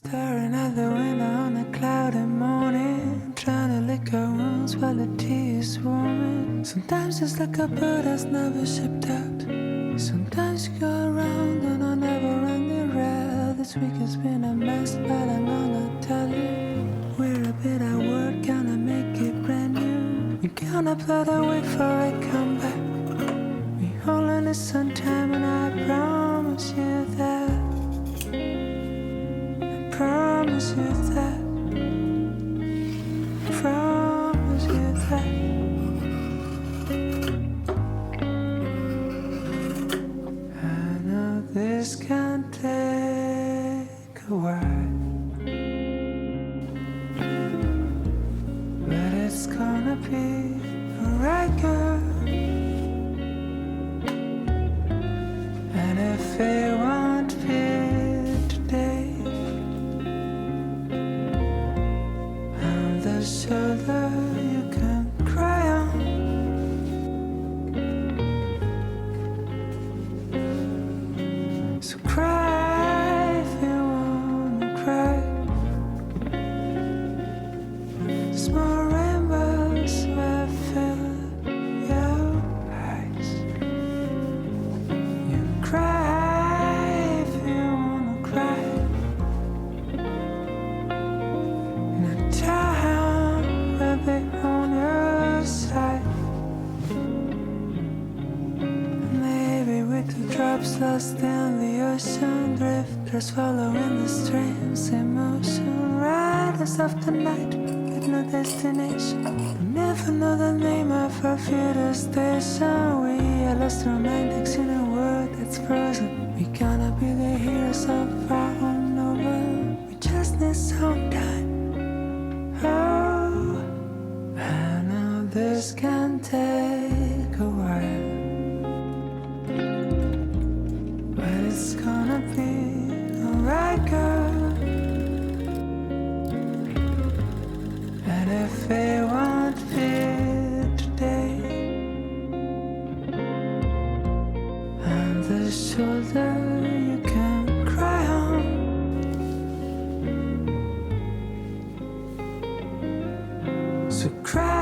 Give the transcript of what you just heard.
Staring out the window on a cloudy morning, trying to lick our wounds while the tea is warming. Sometimes it's like a bird that's never shipped out. Sometimes you go around on a never-ending route. This week has been a mess, but I'm gonna tell you, we're a bit at work, gonna make it brand new. We're gonna play the wait for a comeback. We all need some time, and I promise you that. Promise you that. Promise you that. I know this can take a while, but it's gonna be alright, girl. And if it won't be today, the shoulder you can cry on. So cry if you wanna cry. Small rainbows will fill your eyes. You cry if you wanna cry. On your side, maybe with the drops lost in the ocean, drifters following the streams in motion, riders of the night with no destination. We never know the name of our future station. We are lost romantics in a world that's frozen. We gonna be the heroes of our own novel. We just need some time. This can take a while, but it's gonna be alright, girl. And if it won't be today, I'm the shoulder you can cry on. So cry